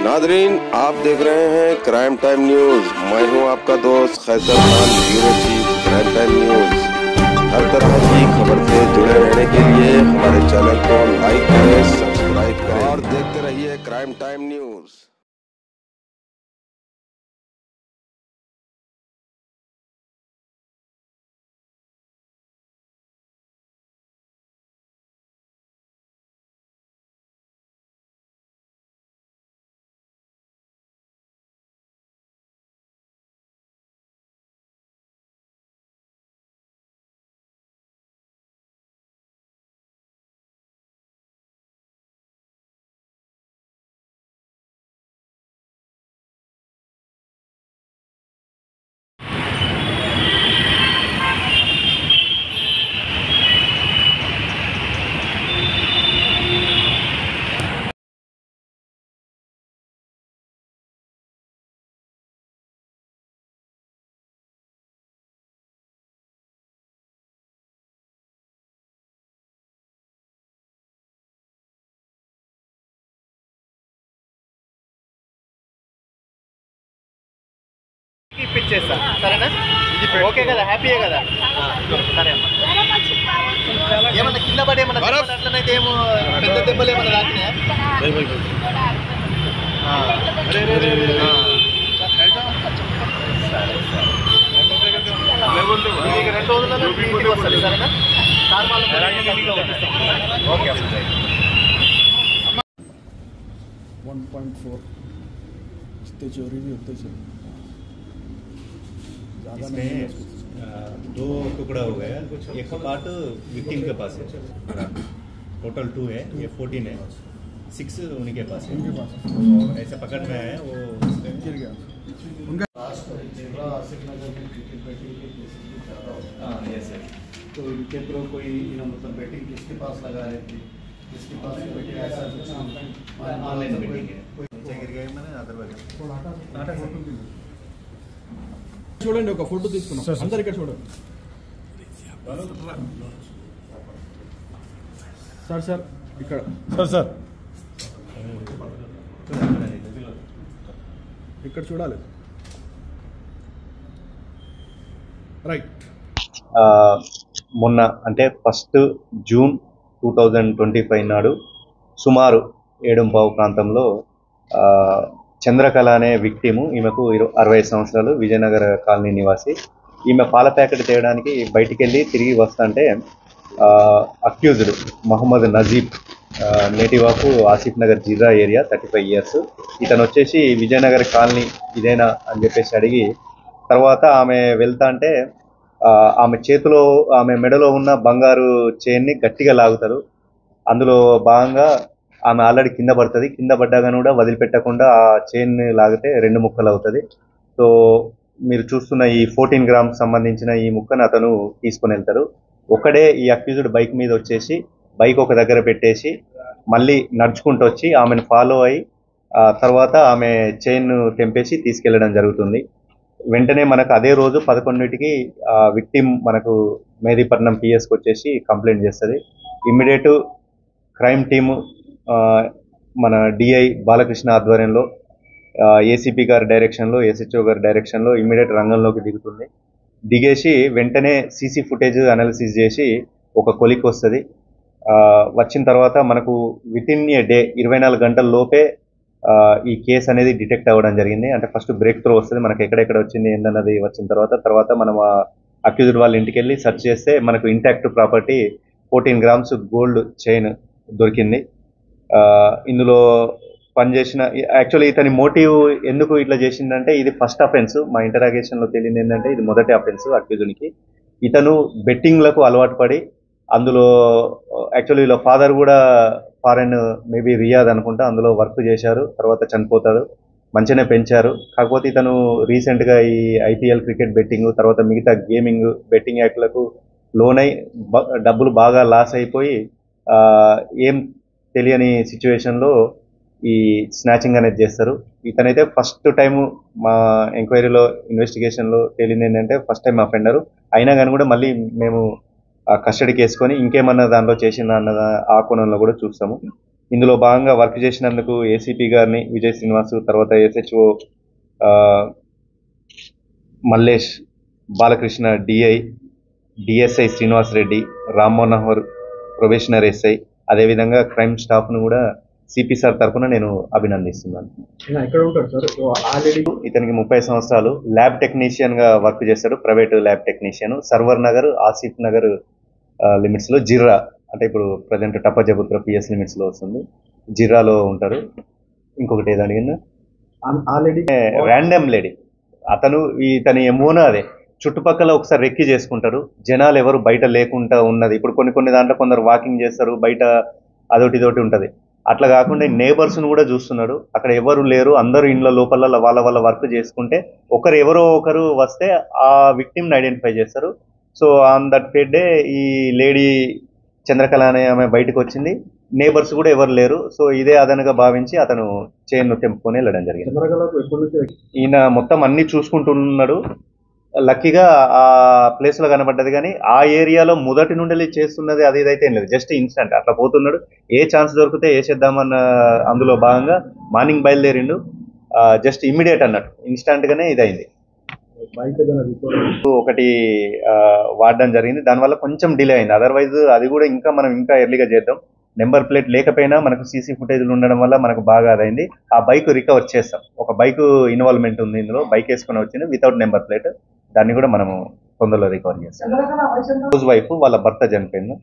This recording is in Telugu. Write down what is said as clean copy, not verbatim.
नादरीन, आप देख रहे हैं क्राइम टाइम न्यूज। मैं हूं आपका दोस्त Khaiser Khan, bureau chief crime time news. हर तरह की खबर से जुड़े रहने के लिए हमारे चैनल को लाइक करें, सब्सक्राइब करें और देखते रहिए क्राइम टाइम न्यूज। ఇప్పించేస్తా సరేనా? ఇది ఓకే కదా? హ్యాపీయే కదా? సరే అమ్మా. ఏమన్నా కింద పడి ఏమన్నా అట్లనైతే ఏమో పెద్ద దెబ్బలు ఏమన్నా తాకినాయా? మీకు 2 రోజులలో ఇంటికి వస్తుంది సరేనా? ఓకే అమ్మా. 1.4 इससे चोरी भी होते चल ज़्यादा इसमें दो टुकड़ा हो गया। एक पार्ट विक्टिम के पास है, टोटल 2 है, ये 14 है, 6 उन्हीं के पास है। तो ऐसे पकड़ में आए वो गिर गया उनका। Yes sir. तो इनके थ्रू कोई मतलब बेटिंग किसके पास लगा रहे थे, किसके पास बेटिंग ऐसा कुछ ऑनलाइन बेटिंग है। गिर गए मैंने अदरवाइज చూడండి ఒక ఫోటో తీసుకున్నాం అందరు ఇక్కడ చూడండి సార్ సార్ ఇక్కడ సార్ ఇక్కడ చూడాలి రైట్ మొన్న అంటే 1 జూన్ 2025 నాడు సుమారు 7:15 ప్రాంతంలో చంద్రకళ అనే విక్టిము, ఈమెకు 65 సంవత్సరాలు, విజయనగర కాలనీ నివాసి. ఈమె పాల ప్యాకెట్ తేయడానికి బయటికి వెళ్ళి తిరిగి వస్తుంటే accused Mohammed Najeeb, native of Asif Nagar Jirra area, 35 years. ఇతను వచ్చేసి విజయనగర కాలనీ ఇదేనా అని చెప్పేసి అడిగి, తర్వాత ఆమె వెళ్తా అంటే ఆమె చేతిలో, ఆమె మెడలో ఉన్న బంగారు చైన్ని గట్టిగా లాగుతారు. అందులో భాగంగా ఆమె ఆల్రెడీ కింద పడుతుంది. కింద పడ్డాగా కూడా వదిలిపెట్టకుండా ఆ చైన్ లాగితే 2 ముక్కలు అవుతుంది. సో మీరు చూస్తున్న ఈ 14 గ్రామ్స్ సంబంధించిన ఈ ముక్కను అతను తీసుకొని వెళ్తారు. ఒకడే ఈ అక్యూజ్డ్ బైక్ మీద వచ్చేసి బైక్ ఒక దగ్గర పెట్టేసి మళ్ళీ నడుచుకుంటూ వచ్చి ఆమెను ఫాలో అయ్యి తర్వాత ఆమె చైన్ తెంపేసి తీసుకెళ్లడం జరుగుతుంది. వెంటనే మనకు అదే రోజు 11కి విక్టిమ్ మనకు మెహదీపట్నం పిఎస్కి వచ్చేసి కంప్లైంట్ చేస్తుంది. ఇమ్మీడియట్ క్రైమ్ టీము మన డిఐ బాలకృష్ణ ఆధ్వర్యంలో, ఏసీపీ గారి డైరెక్షన్లో, ఎస్హెచ్ఓ గారి డైరెక్షన్లో ఇమ్మీడియట్ రంగంలోకి దిగుతుంది. దిగేసి వెంటనే సీసీ ఫుటేజ్ అనాలిసిస్ చేసి ఒక కొలిక్ వస్తుంది. వచ్చిన తర్వాత మనకు వితిన్ ఏ డే 24 గంటల లోపే ఈ కేసు అనేది డిటెక్ట్ అవ్వడం జరిగింది. అంటే ఫస్ట్ బ్రేక్ త్రూ వస్తుంది, మనకు ఎక్కడెక్కడ వచ్చింది ఏందన్నది వచ్చిన తర్వాత మనం అక్యూజ్డ్ వాళ్ళ ఇంటికి వెళ్ళి సెర్చ్ చేస్తే మనకు intact property 14 grams gold chain దొరికింది. ఇందులో పనిచేసిన యాక్చువల్లీ ఇతని మోటివ్ ఎందుకు ఇట్లా చేసిందంటే, ఇది ఫస్ట్ అఫెన్స్. మా ఇంటరాగేషన్లో తెలియదు ఏంటంటే ఇది మొదటి అఫెన్స్ అక్యూజ్డ్కి. ఇతను బెట్టింగ్లకు అలవాటు పడి, అందులో యాక్చువల్లీ వీళ్ళ ఫాదర్ కూడా ఫారెన్, మేబీ రియాద్ అనుకుంటా, అందులో వర్క్ చేశారు, తర్వాత చనిపోతాడు. మంచిగానే పెంచారు. కాకపోతే ఇతను రీసెంట్గా ఈ ఐపీఎల్ క్రికెట్ బెట్టింగ్, తర్వాత మిగతా గేమింగ్ బెట్టింగ్ యాక్ట్లకు లోనై డబ్బులు బాగా లాస్ అయిపోయి ఏం తెలియని సిచ్యువేషన్లో ఈ స్నాచింగ్ అనేది చేస్తారు. ఇతనైతే ఫస్ట్ టైము మా ఎంక్వైరీలో, ఇన్వెస్టిగేషన్లో తేలింది ఏంటంటే ఫస్ట్ టైం అఫెండరు. అయినా కానీ కూడా మళ్ళీ మేము కస్టడీకి వేసుకొని ఇంకేమన్నా దానిలో చేసిందా అన్న ఆ కోణంలో కూడా చూస్తాము. ఇందులో భాగంగా వర్క్ చేసినందుకు ఏసీపీ గారిని విజయ్ శ్రీనివాసు, తర్వాత SHO Mallesh, Balakrishna, DSI Srinivas Reddy, Ram Manohar probationer SI, అదేవిధంగా క్రైమ్ స్టాఫ్ను కూడా సిపి సార్ తరఫున నేను అభినందిస్తున్నాను. ఎక్కడ ఉంటారు సార్? ఆల్రెడీ ఇతనికి 30 సంవత్సరాలు, ల్యాబ్ టెక్నీషియన్గా వర్క్ చేస్తాడు, private lab technician, Sarvar Nagar, Asif Nagar లిమిట్స్లో, జిర్రా అంటే ఇప్పుడు ప్రజెంట్ టప్పజబుత్ర పిఎస్ లిమిట్స్లో వస్తుంది, జిర్రాలో ఉంటారు. ఇంకొకటి ఏదో అడిగిందా, ఆల్రెడీ ర్యాండమ్ లేడీ, అతను ఇతని ఎమోనా అదే చుట్టుపక్కల ఒకసారి రెక్కి చేసుకుంటారు, జనాలు ఎవరు బయట లేకుండా ఉన్నది. ఇప్పుడు కొన్ని దాంట్లో కొందరు వాకింగ్ చేస్తారు, బయట అదొకటి ఇదొకటి ఉంటుంది. అట్లా కాకుండా నేబర్స్ను కూడా చూస్తున్నాడు, అక్కడ ఎవరు లేరు, అందరూ ఇండ్ల లోపల వాళ్ళ వర్క్ చేసుకుంటే ఎవరో ఒకరు వస్తే ఆ విక్టిమ్ని ఐడెంటిఫై చేస్తారు. సో ఆన్ దట్ డే ఈ లేడీ చంద్రకళ అనే ఆమె బయటకు వచ్చింది, నేబర్స్ కూడా ఎవరు లేరు. సో ఇదే అదనగా భావించి అతను చైన్ను తెంపుకొని వెళ్ళడం జరిగింది. చంద్రకళకు ఎప్పటి నుంచి ఈయన మొత్తం అన్ని చూసుకుంటున్నాడు. లక్కీగా ఆ ప్లేస్లో కనబడ్డది, కానీ ఆ ఏరియాలో మొదటి నుండి చేస్తున్నది అది ఇదైతే ఏం లేదు, జస్ట్ ఇన్స్టెంట్ అట్లా పోతున్నాడు. ఏ ఛాన్స్ దొరికితే వేసేద్దామన్న అందులో భాగంగా మార్నింగ్ బయలుదేరిండు, జస్ట్ ఇమ్మీడియట్ అన్నట్టు ఇన్స్టెంట్గానే ఇదైంది. బైక్ ఏదైనా రిపోర్ట్ ఒకటి వాడడం జరిగింది, దానివల్ల కొంచెం డిలే అయింది. అదర్వైజ్ అది కూడా మనం ఇంకా ఎర్లీగా చేద్దాం. నెంబర్ ప్లేట్ లేకపోయినా మనకు సీసీ ఫుటేజ్లు ఉండడం వల్ల మనకు బాగా అదైంది. ఆ బైక్ రికవర్ చేస్తాం. ఒక బైక్ ఇన్వాల్వ్మెంట్ ఉంది ఇందులో, బైక్ వేసుకొని వచ్చింది వితౌట్ నెంబర్ ప్లేట్, దాన్ని కూడా మనము తొందరలో రికవర్ చేస్తాం. హౌస్ వైఫ్, వాళ్ళ భర్త చనిపోయింది.